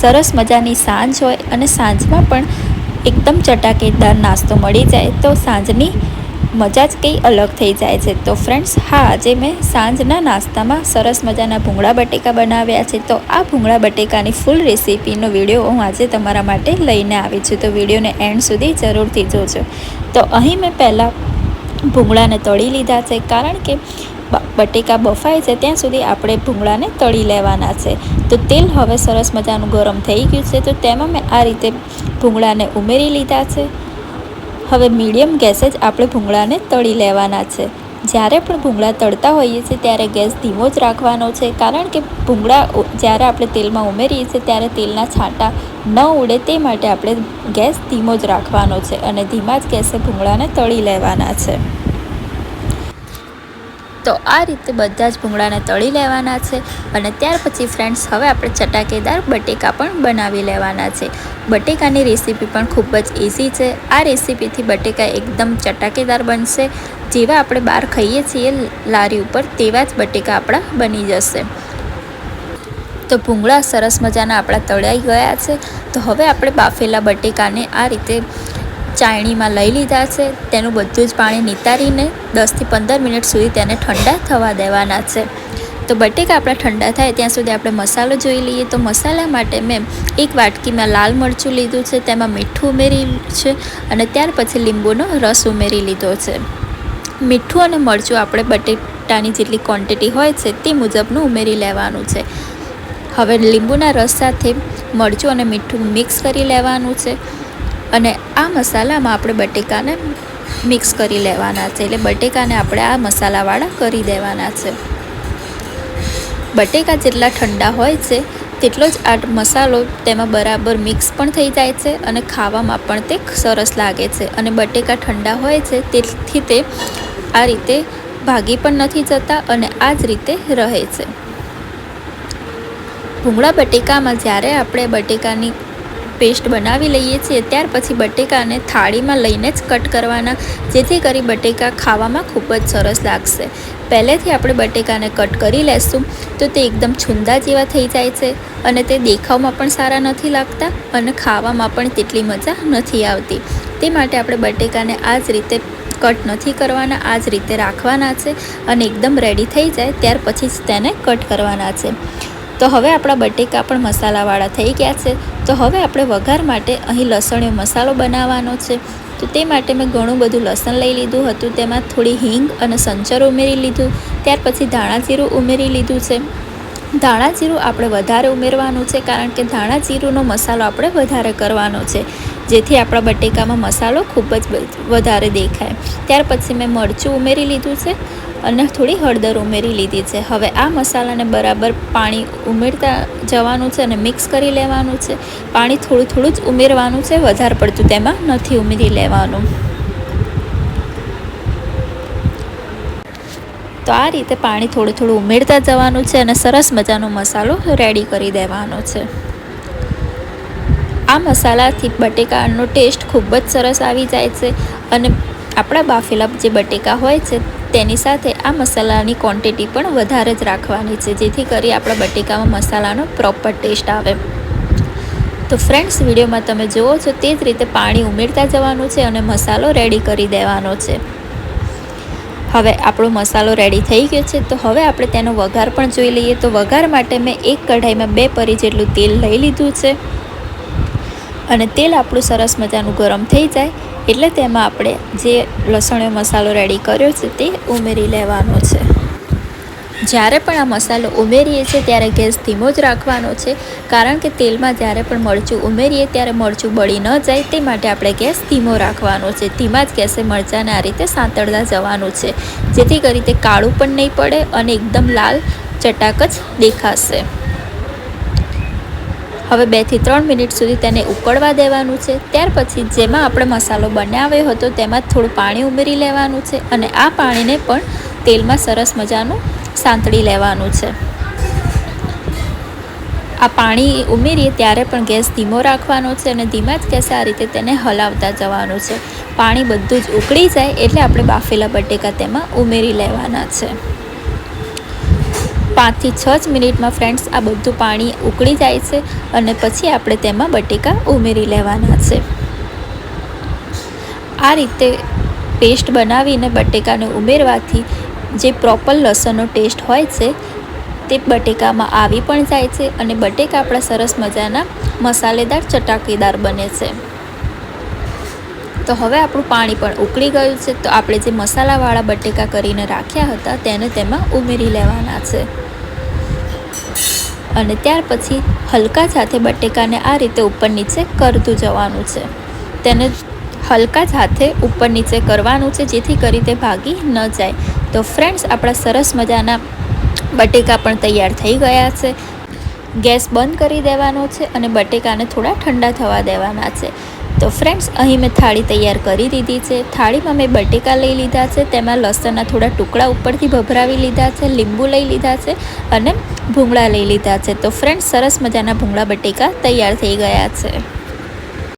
સરસ મજાની સાંજ હોય અને સાંજમાં પણ એકદમ ચટાકેદાર નાસ્તો મળી જાય તો સાંજની મજા જ કંઈ અલગ થઈ જાય છે। તો ફ્રેન્ડ્સ, હા, આજે મેં સાંજના નાસ્તામાં સરસ મજાના ભૂંગળા બટેકા બનાવ્યા છે। તો આ ભૂંગળા બટેકાની ફૂલ રેસીપીનો વિડીયો હું આજે તમારા માટે લઈને આવી છું, તો વિડીયોને એન્ડ સુધી જરૂરથી જોજો। તો અહીં મેં પહેલાં ભૂંગળાને તળી લીધા છે, કારણ કે બટેકા બફાય છે ત્યાં સુધી આપણે ભૂંગળાને તળી લેવાના છે। તો તેલ હવે સરસ મજાનું ગરમ થઈ ગયું છે, તો તેમાં મેં આ રીતે ભૂંગળાને ઉમેરી લીધા છે। હવે મીડિયમ ગેસે જ આપણે ભૂંગળાને તળી લેવાના છે। જ્યારે પણ ભૂંગળા તળતા હોઈએ છીએ ત્યારે ગેસ ધીમો જ રાખવાનો છે, કારણ કે ભૂંગળા જ્યારે આપણે તેલમાં ઉમેરીએ છીએ ત્યારે તેલના છાંટા ન ઉડે તે માટે આપણે ગેસ ધીમો જ રાખવાનો છે અને ધીમા જ ગેસે ભૂંગળાને તળી લેવાના છે। તો આ રીતે બધા જ ભૂંગળાને તળી લેવાના છે અને ત્યાર પછી ફ્રેન્ડ્સ, હવે આપણે ચટાકેદાર બટેકા પણ બનાવી લેવાના છે। બટેકાની રેસીપી પણ ખૂબ જ ઇઝી છે। આ રેસીપીથી બટેકા એકદમ ચટાકેદાર બનશે, જેવા આપણે બહાર ખાઈએ છીએ લારી ઉપર તેવા જ બટેકા આપણા બની જશે। તો ભૂંગળા સરસ મજાના આપણા તળાઈ ગયા છે। તો હવે આપણે બાફેલા બટેકાને આ રીતે ચાળણીમાં લઈ લીધા છે। તેનું બધું જ પાણી નિતારીને 10 થી 15 મિનિટ સુધી તેને ઠંડા થવા દેવાના છે। તો બટેકા આપણા ઠંડા થાય ત્યાં સુધી આપણે મસાલો જોઈ લઈએ। તો મસાલા માટે મેં એક વાટકીમાં લાલ મરચું લીધું છે, તેમાં મીઠું ઉમેરી છે અને ત્યાર પછી લીંબુનો રસ ઉમેરી લીધો છે। મીઠું અને મરચું આપણે બટેટાની જેટલી ક્વોન્ટિટી હોય છે તે મુજબનું ઉમેરી લેવાનું છે। હવે લીંબુના રસ સાથે મરચું અને મીઠું મિક્સ કરી લેવાનું છે અને આ મસાલામાં આપણે બટેકાને મિક્સ કરી લેવાના છે, એટલે બટેકાને આપણે આ મસાલાવાળા કરી દેવાના છે। બટેકા જેટલા ઠંડા હોય છે તેટલો જ આ મસાલો તેમાં બરાબર મિક્સ પણ થઈ જાય છે અને ખાવામાં પણ તે સરસ લાગે છે। અને બટેકા ઠંડા હોય છે તેથી તે આ રીતે ભાગી પણ નથી જતા અને આ જ રીતે રહે છે। ભૂંગળા બટેકામાં જ્યારે આપણે બટેકાની પેસ્ટ બનાવી લઈએ છીએ ત્યાર પછી બટેકાને થાળીમાં લઈને જ કટ કરવાના, જેથી કરી બટેકા ખાવામાં ખૂબ જ સરસ લાગશે। પહેલેથી આપણે બટેકાને કટ કરી લેશું તો તે એકદમ છુંદા જેવા થઈ જાય છે અને તે દેખાવમાં પણ સારા નથી લાગતા અને ખાવામાં પણ તેટલી મજા નથી આવતી। તે માટે આપણે બટેકાને આ જ રીતે કટ નથી કરવાના, આ જ રીતે રાખવાના છે અને એકદમ રેડી થઈ જાય ત્યાર પછી જ તેને કટ કરવાના છે। તો હવે આપણા બટેકા પણ મસાલાવાળા થઈ ગયા છે। તો હવે આપણે વઘાર માટે અહીં લસણીયો મસાલો બનાવવાનો છે। તો તે માટે મેં ઘણું બધું લસણ લઈ લીધું હતું, તેમાં થોડી હિંગ અને સંચર ઉમેરી લીધું, ત્યાર પછી ધાણા જીરું ઉમેરી લીધું છે। ધાણા જીરું આપણે વધારે ઉમેરવાનું છે, કારણ કે ધાણા જીરુંનો મસાલો આપણે વધારે કરવાનો છે, જેથી આપણા બટેકામાં મસાલો ખૂબ જ વધારે દેખાય। ત્યાર પછી મેં મરચું ઉમેરી લીધું છે અને થોડી હળદર ઉમેરી લીધી છે। હવે આ મસાલાને બરાબર પાણી ઉમેરતા જવાનું છે અને મિક્સ કરી લેવાનું છે। પાણી થોડું થોડું જ ઉમેરવાનું છે, વધારે પડતું તેમાં નથી ઉમેરી લેવાનું। તો આ રીતે પાણી થોડું થોડું ઉમેરતા જવાનું છે અને સરસ મજાનો મસાલો રેડી કરી દેવાનો છે। આ મસાલાથી બટેકાનો ટેસ્ટ ખૂબ જ સરસ આવી જાય છે અને આપણા બાફેલા જે બટેકા હોય છે તેની સાથે આ મસાલાની ક્વોન્ટિટી પણ વધારે જ રાખવાની છે, જેથી કરી આપણા બટેકામાં મસાલાનો પ્રોપર ટેસ્ટ આવે। તો ફ્રેન્ડ્સ, વિડીયોમાં તમે જુઓ છો તે જ રીતે પાણી ઉમેરતા જવાનું છે અને મસાલો રેડી કરી દેવાનો છે। હવે આપણો મસાલો રેડી થઈ ગયો છે, તો હવે આપણે તેનો વઘાર પણ જોઈ લઈએ। તો વઘાર માટે મેં એક કઢાઈમાં 2 પરી જેટલું તેલ લઈ લીધું છે અને તેલ આપણું સરસ મજાનું ગરમ થઈ જાય એટલે તેમાં આપણે જે લસણીયો મસાલો રેડી કર્યો છે તે ઉમેરી લેવાનો છે। જ્યારે પણ આ મસાલો ઉમેરીએ છીએ ત્યારે ગેસ ધીમો જ રાખવાનો છે, કારણ કે તેલમાં જ્યારે પણ મરચું ઉમેરીએ ત્યારે મરચું બળી ન જાય તે માટે આપણે ગેસ ધીમો રાખવાનો છે। ધીમા જ ગેસે મરચાંને આ રીતે સાંતળતા જવાનું છે, જેથી કરી તે કાળું પણ નહીં પડે અને એકદમ લાલ ચટાક જ દેખાશે। હવે 2 થી 3 મિનિટ સુધી તેને ઉકળવા દેવાનું છે। ત્યાર પછી જેમાં આપણે મસાલો બનાવ્યો હતો તેમાં થોડું પાણી ઉમેરી લેવાનું છે અને આ પાણીને પણ તેલમાં સરસ મજાનું સાંતળી લેવાનું છે। આ પાણી ઉમેરીએ ત્યારે પણ ગેસ ધીમો રાખવાનો છે અને ધીમા જ ગેસે આ રીતે તેને હલાવતા જવાનું છે। પાણી બધું જ ઉકળી જાય એટલે આપણે બાફેલા બટેકા તેમાં ઉમેરી લેવાના છે। 5 થી 6 જ મિનિટમાં ફ્રેન્ડ્સ આ બધું પાણી ઉકળી જાય છે અને પછી આપણે તેમાં બટેકા ઉમેરી લેવાના છે. આ રીતે પેસ્ટ બનાવીને બટેકાને ઉમેરવાથી જે પ્રોપર લસણનો ટેસ્ટ હોય છે તે બટેકામાં આવી પણ જાય છે અને બટેકા આપણા સરસ મજાના મસાલેદાર ચટાકેદાર બને છે. તો હવે આપણું પાણી પણ ઉકળી ગયું છે. તો આપણે જે મસાલાવાળા બટેકા કરીને રાખ્યા હતા તેને તેમાં ઉમેરી લેવાના છે અને ત્યાર પછી હલકા હાથે બટેકાને આ રીતે ઉપર નીચે કરતું જવાનું છે. તેને હલકા હાથે ઉપર નીચે કરવાનું છે જેથી કરી તે ભાગી ન જાય. તો ફ્રેન્ડ્સ આપણા સરસ મજાના બટેકા પણ તૈયાર થઈ ગયા છે. ગેસ બંધ કરી દેવાનો છે અને બટેકાને થોડા ઠંડા થવા દેવાના છે. તો ફ્રેન્ડ્સ અહીં મેં થાળી તૈયાર કરી દીધી છે. થાળીમાં મેં બટેકા લઈ લીધા છે, તેમાં લસણના થોડા ટુકડા ઉપરથી ભભરાવી લીધા છે, લીંબુ લઈ લીધા છે અને ભૂંગળા લઈ લીધા છે. તો ફ્રેન્ડ્સ સરસ મજાના ભૂંગળા બટેકા તૈયાર થઈ ગયા છે.